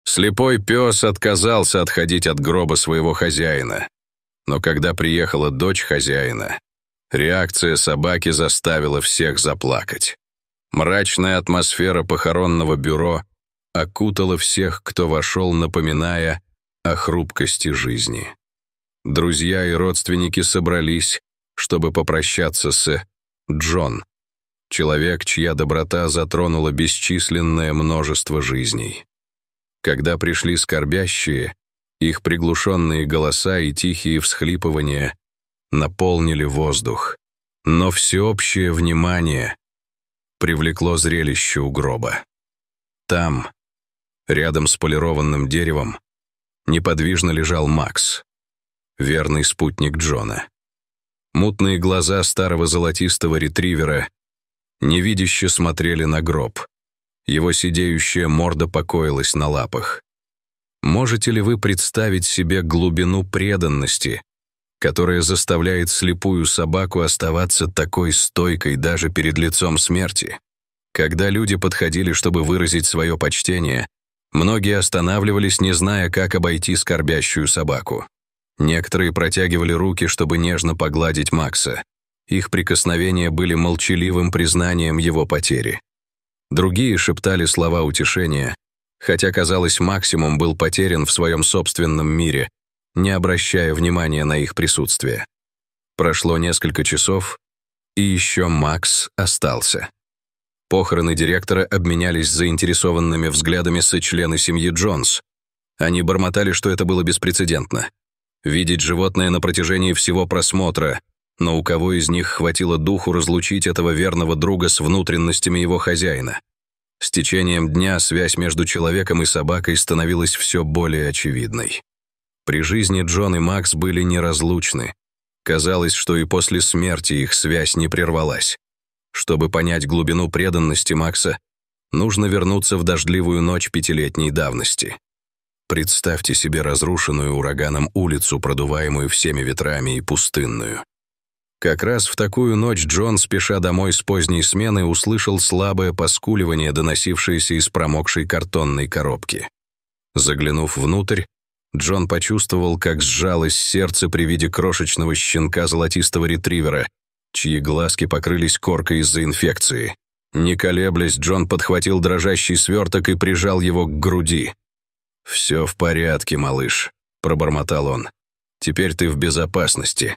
Слепой пес отказался отходить от гроба своего хозяина. Но когда приехала дочь хозяина, реакция собаки заставила всех заплакать. Мрачная атмосфера похоронного бюро окутала всех, кто вошел, напоминая о хрупкости жизни. Друзья и родственники собрались, чтобы попрощаться с Джон, человек, чья доброта затронула бесчисленное множество жизней. Когда пришли скорбящие, их приглушенные голоса и тихие всхлипывания наполнили воздух, но всеобщее внимание привлекло зрелище у гроба. Там, рядом с полированным деревом, неподвижно лежал Макс, верный спутник Джона. Мутные глаза старого золотистого ретривера невидяще смотрели на гроб. Его сидеющая морда покоилась на лапах. Можете ли вы представить себе глубину преданности, которая заставляет слепую собаку оставаться такой стойкой даже перед лицом смерти? Когда люди подходили, чтобы выразить свое почтение, многие останавливались, не зная, как обойти скорбящую собаку. Некоторые протягивали руки, чтобы нежно погладить Макса. Их прикосновения были молчаливым признанием его потери. Другие шептали слова утешения, хотя, казалось, Максимум был потерян в своем собственном мире, не обращая внимания на их присутствие. Прошло несколько часов, и еще Макс остался. Похороны директора обменялись заинтересованными взглядами члены семьи Джонс. Они бормотали, что это было беспрецедентно. Видеть животное на протяжении всего просмотра, но у кого из них хватило духу разлучить этого верного друга с внутренностями его хозяина? С течением дня связь между человеком и собакой становилась все более очевидной. При жизни Джон и Макс были неразлучны. Казалось, что и после смерти их связь не прервалась. Чтобы понять глубину преданности Макса, нужно вернуться в дождливую ночь 5-летней давности. Представьте себе разрушенную ураганом улицу, продуваемую всеми ветрами и пустынную. Как раз в такую ночь Джон, спеша домой с поздней смены, услышал слабое поскуливание, доносившееся из промокшей картонной коробки. Заглянув внутрь, Джон почувствовал, как сжалось сердце при виде крошечного щенка золотистого ретривера, чьи глазки покрылись коркой из-за инфекции. Не колеблясь, Джон подхватил дрожащий сверток и прижал его к груди. «Все в порядке, малыш», — пробормотал он. «Теперь ты в безопасности».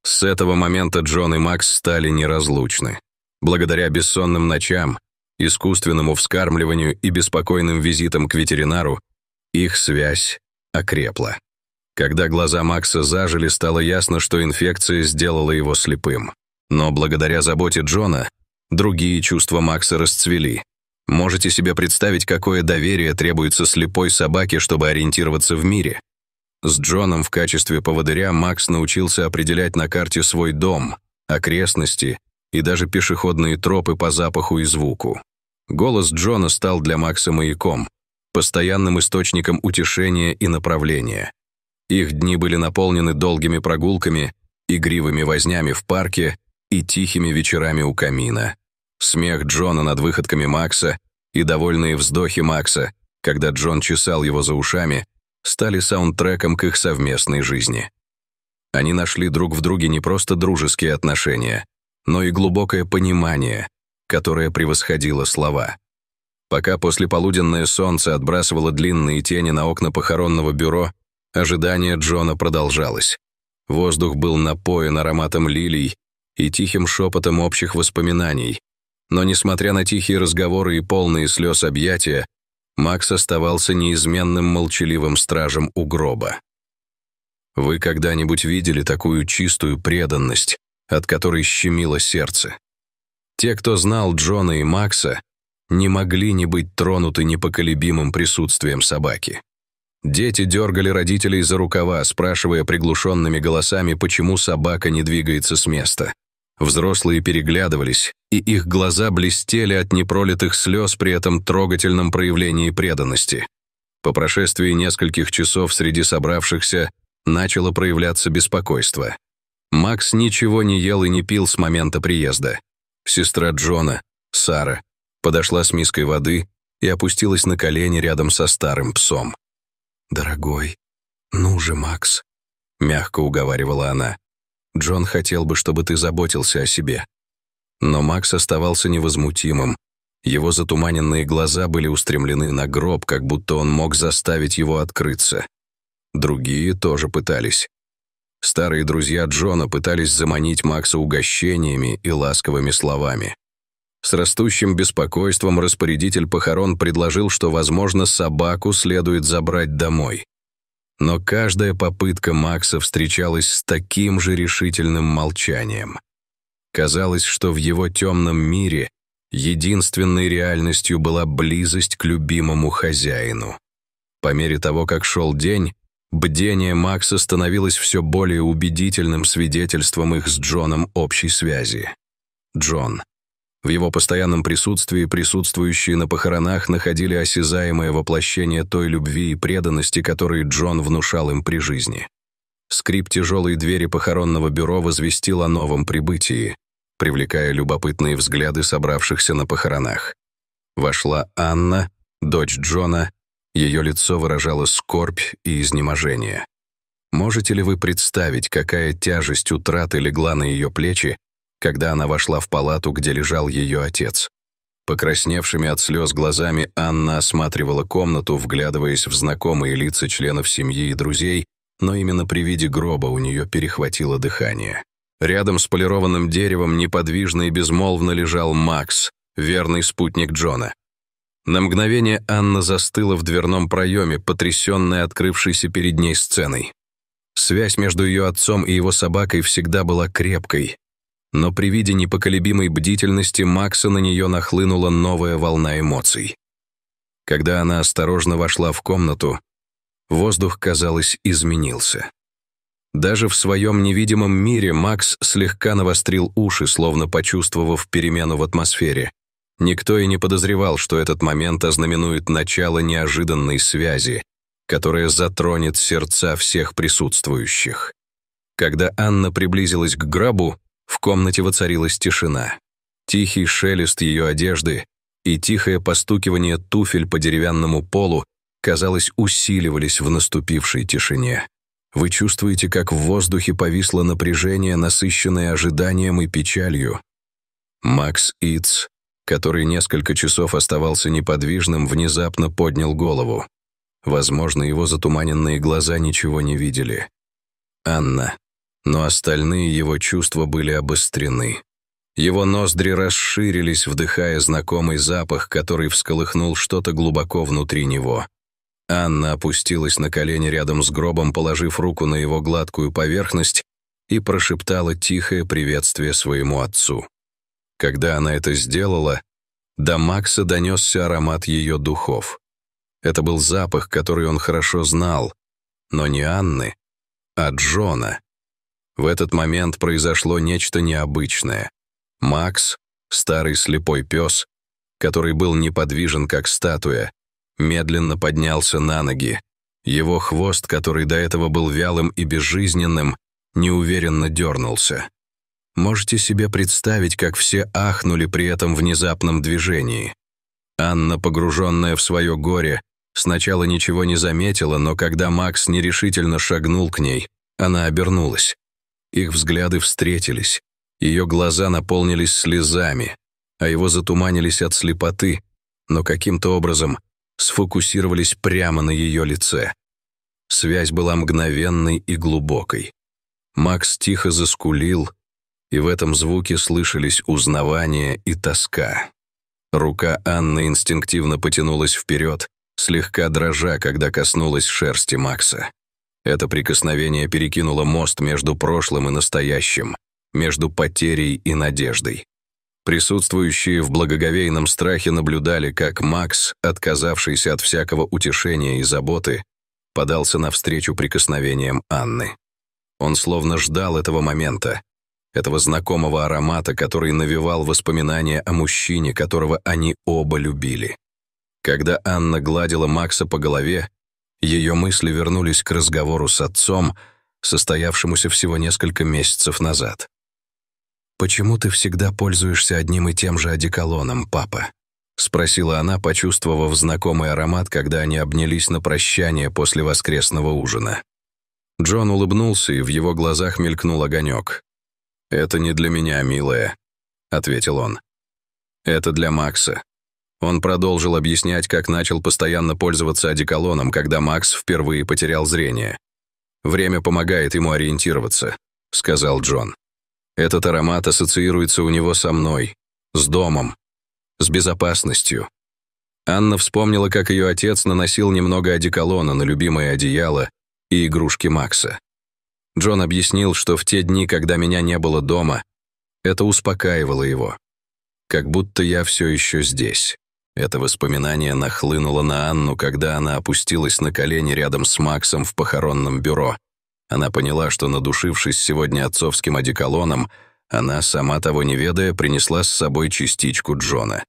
С этого момента Джон и Макс стали неразлучны. Благодаря бессонным ночам, искусственному вскармливанию и беспокойным визитам к ветеринару, их связь окрепла. Когда глаза Макса зажили, стало ясно, что инфекция сделала его слепым. Но благодаря заботе Джона, другие чувства Макса расцвели. Можете себе представить, какое доверие требуется слепой собаке, чтобы ориентироваться в мире? С Джоном в качестве поводыря Макс научился определять на карте свой дом, окрестности и даже пешеходные тропы по запаху и звуку. Голос Джона стал для Макса маяком, постоянным источником утешения и направления. Их дни были наполнены долгими прогулками, игривыми вознями в парке и тихими вечерами у камина. Смех Джона над выходками Макса и довольные вздохи Макса, когда Джон чесал его за ушами, стали саундтреком к их совместной жизни. Они нашли друг в друге не просто дружеские отношения, но и глубокое понимание, которое превосходило слова. Пока послеполуденное солнце отбрасывало длинные тени на окна похоронного бюро, ожидание Джона продолжалось. Воздух был напоен ароматом лилий и тихим шепотом общих воспоминаний, но, несмотря на тихие разговоры и полные слез объятия, Макс оставался неизменным молчаливым стражем у гроба. Вы когда-нибудь видели такую чистую преданность, от которой щемило сердце? Те, кто знал Джона и Макса, не могли не быть тронуты непоколебимым присутствием собаки. Дети дергали родителей за рукава, спрашивая приглушенными голосами, почему собака не двигается с места. Взрослые переглядывались, и их глаза блестели от непролитых слез при этом трогательном проявлении преданности. По прошествии нескольких часов среди собравшихся начало проявляться беспокойство. Макс ничего не ел и не пил с момента приезда. Сестра Джона, Сара, подошла с миской воды и опустилась на колени рядом со старым псом. «Дорогой, ну же, Макс», — мягко уговаривала она. «Джон хотел бы, чтобы ты заботился о себе». Но Макс оставался невозмутимым. Его затуманенные глаза были устремлены на гроб, как будто он мог заставить его открыться. Другие тоже пытались. Старые друзья Джона пытались заманить Макса угощениями и ласковыми словами. С растущим беспокойством распорядитель похорон предложил, что, возможно, собаку следует забрать домой. Но каждая попытка Макса встречалась с таким же решительным молчанием. Казалось, что в его темном мире единственной реальностью была близость к любимому хозяину. По мере того, как шел день, бдение Макса становилось все более убедительным свидетельством их с Джоном общей связи. Джон. В его постоянном присутствии присутствующие на похоронах находили осязаемое воплощение той любви и преданности, которые Джон внушал им при жизни. Скрип тяжелой двери похоронного бюро возвестил о новом прибытии, привлекая любопытные взгляды собравшихся на похоронах. Вошла Анна, дочь Джона. Ее лицо выражало скорбь и изнеможение. Можете ли вы представить, какая тяжесть утраты легла на ее плечи, когда она вошла в палату, где лежал ее отец? Покрасневшими от слез глазами Анна осматривала комнату, вглядываясь в знакомые лица членов семьи и друзей, но именно при виде гроба у нее перехватило дыхание. Рядом с полированным деревом неподвижно и безмолвно лежал Макс, верный спутник Джона. На мгновение Анна застыла в дверном проеме, потрясенная открывшейся перед ней сценой. Связь между ее отцом и его собакой всегда была крепкой, но при виде непоколебимой бдительности Макса на нее нахлынула новая волна эмоций. Когда она осторожно вошла в комнату, воздух, казалось, изменился. Даже в своем невидимом мире Макс слегка навострил уши, словно почувствовав перемену в атмосфере. Никто и не подозревал, что этот момент ознаменует начало неожиданной связи, которая затронет сердца всех присутствующих. Когда Анна приблизилась к гробу, в комнате воцарилась тишина. Тихий шелест ее одежды и тихое постукивание туфель по деревянному полу, казалось, усиливались в наступившей тишине. Вы чувствуете, как в воздухе повисло напряжение, насыщенное ожиданием и печалью. Макс Итц, который несколько часов оставался неподвижным, внезапно поднял голову. Возможно, его затуманенные глаза ничего не видели. Анна. Но остальные его чувства были обострены. Его ноздри расширились, вдыхая знакомый запах, который всколыхнул что-то глубоко внутри него. Анна опустилась на колени рядом с гробом, положив руку на его гладкую поверхность, и прошептала тихое приветствие своему отцу. Когда она это сделала, до Макса донесся аромат ее духов. Это был запах, который он хорошо знал, но не Анны, а Джона. В этот момент произошло нечто необычное. Макс, старый слепой пес, который был неподвижен, как статуя, медленно поднялся на ноги. Его хвост, который до этого был вялым и безжизненным, неуверенно дернулся. Можете себе представить, как все ахнули при этом внезапном движении. Анна, погруженная в свое горе, сначала ничего не заметила, но когда Макс нерешительно шагнул к ней, она обернулась. Их взгляды встретились, ее глаза наполнились слезами, а его затуманились от слепоты, но каким-то образом сфокусировались прямо на ее лице. Связь была мгновенной и глубокой. Макс тихо заскулил, и в этом звуке слышались узнавание и тоска. Рука Анны инстинктивно потянулась вперед, слегка дрожа, когда коснулась шерсти Макса. Это прикосновение перекинуло мост между прошлым и настоящим, между потерей и надеждой. Присутствующие в благоговейном страхе наблюдали, как Макс, отказавшийся от всякого утешения и заботы, подался навстречу прикосновениям Анны. Он словно ждал этого момента, этого знакомого аромата, который навевал воспоминания о мужчине, которого они оба любили. Когда Анна гладила Макса по голове, ее мысли вернулись к разговору с отцом, состоявшемуся всего несколько месяцев назад. «Почему ты всегда пользуешься одним и тем же одеколоном, папа?» — спросила она, почувствовав знакомый аромат, когда они обнялись на прощание после воскресного ужина. Джон улыбнулся, и в его глазах мелькнул огонек. «Это не для меня, милая», — ответил он. «Это для Макса». Он продолжил объяснять, как начал постоянно пользоваться одеколоном, когда Макс впервые потерял зрение. «Время помогает ему ориентироваться», — сказал Джон. «Этот аромат ассоциируется у него со мной, с домом, с безопасностью». Анна вспомнила, как ее отец наносил немного одеколона на любимое одеяло и игрушки Макса. Джон объяснил, что в те дни, когда меня не было дома, это успокаивало его. «Как будто я все еще здесь». Это воспоминание нахлынуло на Анну, когда она опустилась на колени рядом с Максом в похоронном бюро. Она поняла, что, надушившись сегодня отцовским одеколоном, она, сама того не ведая, принесла с собой частичку Джона.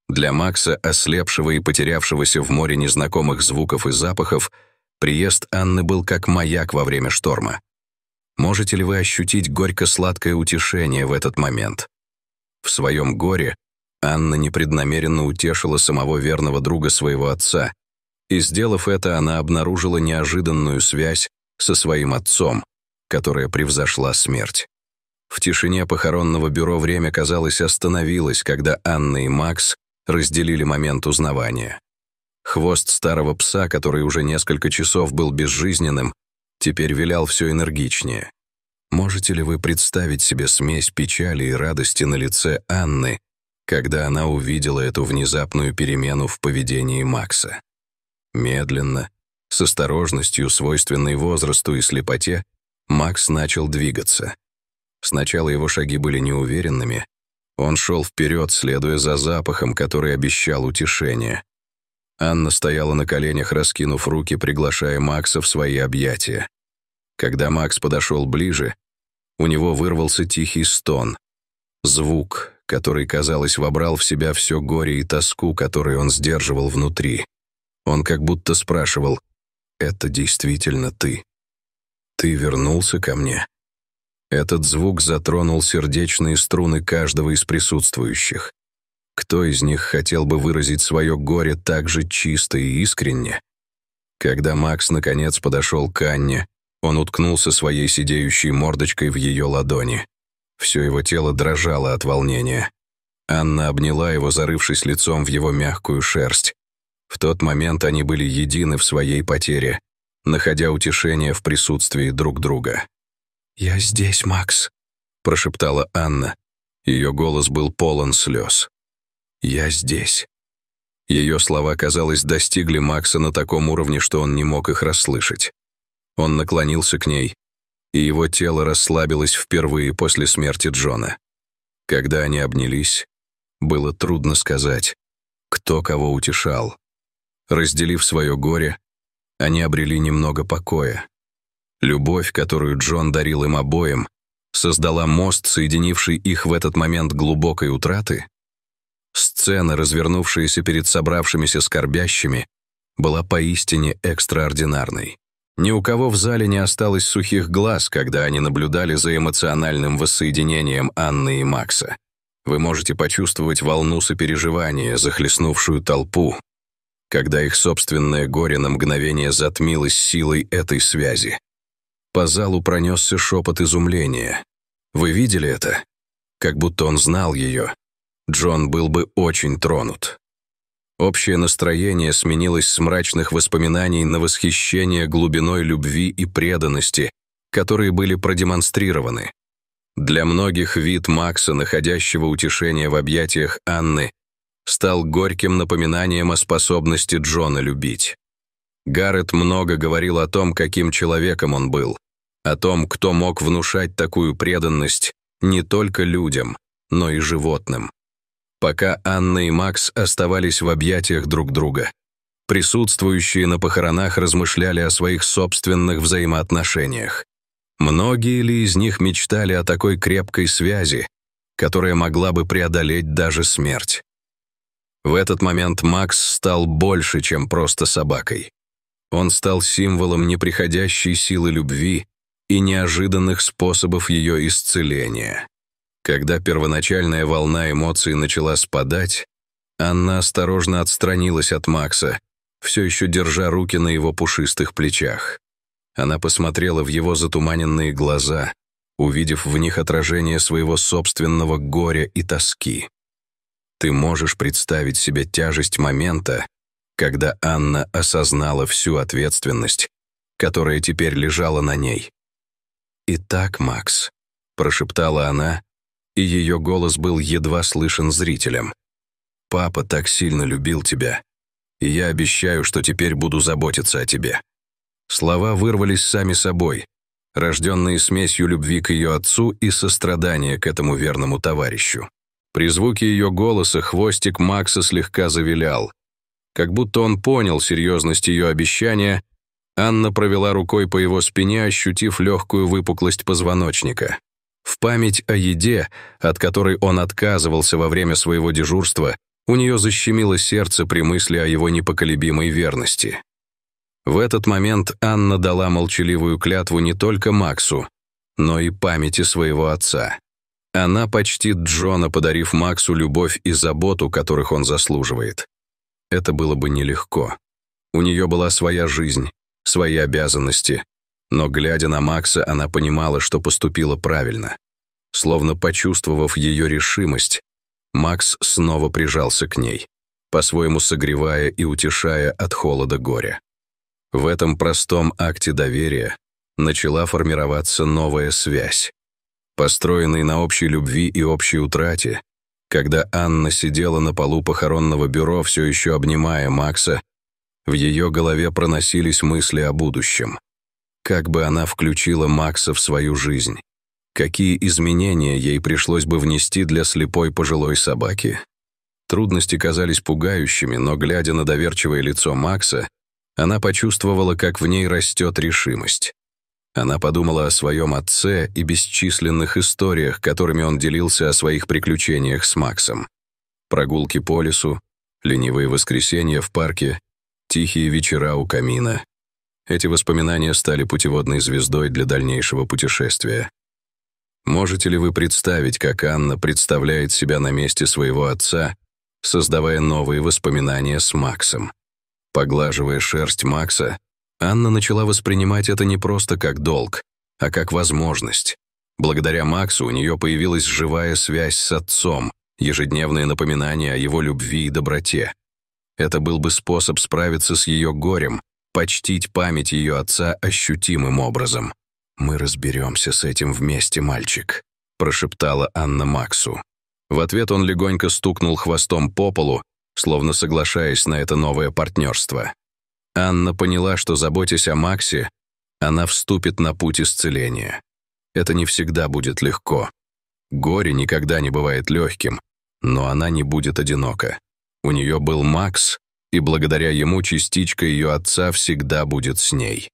Для Макса, ослепшего и потерявшегося в море незнакомых звуков и запахов, приезд Анны был как маяк во время шторма. Можете ли вы ощутить горько-сладкое утешение в этот момент? В своем горе Анна непреднамеренно утешила самого верного друга своего отца, и, сделав это, она обнаружила неожиданную связь со своим отцом, которая превзошла смерть. В тишине похоронного бюро время, казалось, остановилось, когда Анна и Макс разделили момент узнавания. Хвост старого пса, который уже несколько часов был безжизненным, теперь вилял все энергичнее. Можете ли вы представить себе смесь печали и радости на лице Анны, когда она увидела эту внезапную перемену в поведении Макса? Медленно, с осторожностью, свойственной возрасту и слепоте, Макс начал двигаться. Сначала его шаги были неуверенными. Он шел вперед, следуя за запахом, который обещал утешение. Анна стояла на коленях, раскинув руки, приглашая Макса в свои объятия. Когда Макс подошел ближе, у него вырвался тихий стон. Звук, который, казалось, вобрал в себя все горе и тоску, которые он сдерживал внутри. Он как будто спрашивал: «Это действительно ты? Ты вернулся ко мне?» Этот звук затронул сердечные струны каждого из присутствующих. Кто из них хотел бы выразить свое горе так же чисто и искренне? Когда Макс наконец подошел к Анне, он уткнулся своей сидеющей мордочкой в ее ладони. Все его тело дрожало от волнения. Анна обняла его, зарывшись лицом в его мягкую шерсть. В тот момент они были едины в своей потере, находя утешение в присутствии друг друга. «Я здесь, Макс», — прошептала Анна. Ее голос был полон слез. «Я здесь». Ее слова, казалось, достигли Макса на таком уровне, что он не мог их расслышать. Он наклонился к ней, и его тело расслабилось впервые после смерти Джона. Когда они обнялись, было трудно сказать, кто кого утешал. Разделив свое горе, они обрели немного покоя. Любовь, которую Джон дарил им обоим, создала мост, соединивший их в этот момент глубокой утраты. Сцена, развернувшаяся перед собравшимися скорбящими, была поистине экстраординарной. Ни у кого в зале не осталось сухих глаз, когда они наблюдали за эмоциональным воссоединением Анны и Макса. Вы можете почувствовать волну сопереживания, захлестнувшую толпу, когда их собственное горе на мгновение затмилось силой этой связи. По залу пронесся шепот изумления. Вы видели это? Как будто он знал ее. Джон был бы очень тронут. Общее настроение сменилось с мрачных воспоминаний на восхищение глубиной любви и преданности, которые были продемонстрированы. Для многих вид Макса, находящего утешение в объятиях Анны, стал горьким напоминанием о способности Джона любить. Гаррет много говорил о том, каким человеком он был, о том, кто мог внушать такую преданность не только людям, но и животным. Пока Анна и Макс оставались в объятиях друг друга, присутствующие на похоронах размышляли о своих собственных взаимоотношениях. Многие ли из них мечтали о такой крепкой связи, которая могла бы преодолеть даже смерть? В этот момент Макс стал больше, чем просто собакой. Он стал символом неприходящей силы любви и неожиданных способов ее исцеления. Когда первоначальная волна эмоций начала спадать, Анна осторожно отстранилась от Макса, все еще держа руки на его пушистых плечах. Она посмотрела в его затуманенные глаза, увидев в них отражение своего собственного горя и тоски. Ты можешь представить себе тяжесть момента, когда Анна осознала всю ответственность, которая теперь лежала на ней. «Итак, Макс», — прошептала она, и ее голос был едва слышен зрителям. «Папа так сильно любил тебя, и я обещаю, что теперь буду заботиться о тебе». Слова вырвались сами собой, рожденные смесью любви к ее отцу и сострадания к этому верному товарищу. При звуке ее голоса хвостик Макса слегка завилял. Как будто он понял серьезность ее обещания, Анна провела рукой по его спине, ощутив легкую выпуклость позвоночника. В память о еде, от которой он отказывался во время своего дежурства, у нее защемило сердце при мысли о его непоколебимой верности. В этот момент Анна дала молчаливую клятву не только Максу, но и памяти своего отца. Она почтит Джона, подарив Максу любовь и заботу, которых он заслуживает. Это было бы нелегко. У нее была своя жизнь, свои обязанности, но, глядя на Макса, она понимала, что поступила правильно. Словно почувствовав ее решимость, Макс снова прижался к ней, по-своему согревая и утешая от холода горя. В этом простом акте доверия начала формироваться новая связь. Построенный на общей любви и общей утрате, когда Анна сидела на полу похоронного бюро, все еще обнимая Макса, в ее голове проносились мысли о будущем. Как бы она включила Макса в свою жизнь? Какие изменения ей пришлось бы внести для слепой пожилой собаки? Трудности казались пугающими, но, глядя на доверчивое лицо Макса, она почувствовала, как в ней растет решимость. Она подумала о своем отце и бесчисленных историях, которыми он делился о своих приключениях с Максом. Прогулки по лесу, ленивые воскресенья в парке, тихие вечера у камина. Эти воспоминания стали путеводной звездой для дальнейшего путешествия. Можете ли вы представить, как Анна представляет себя на месте своего отца, создавая новые воспоминания с Максом? Поглаживая шерсть Макса, Анна начала воспринимать это не просто как долг, а как возможность. Благодаря Максу у нее появилась живая связь с отцом, ежедневное напоминание о его любви и доброте. Это был бы способ справиться с ее горем, почтить память ее отца ощутимым образом. «Мы разберемся с этим вместе, мальчик», — прошептала Анна Максу. В ответ он легонько стукнул хвостом по полу, словно соглашаясь на это новое партнерство. Анна поняла, что, заботясь о Максе, она вступит на путь исцеления. Это не всегда будет легко. Горе никогда не бывает легким, но она не будет одинока. У нее был Макс, и благодаря ему частичка ее отца всегда будет с ней.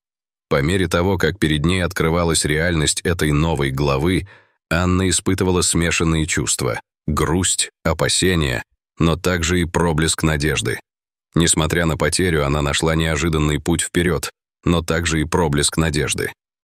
По мере того, как перед ней открывалась реальность этой новой главы, Анна испытывала смешанные чувства — грусть, опасения, но также и проблеск надежды. Несмотря на потерю, она нашла неожиданный путь вперед, но также и проблеск надежды.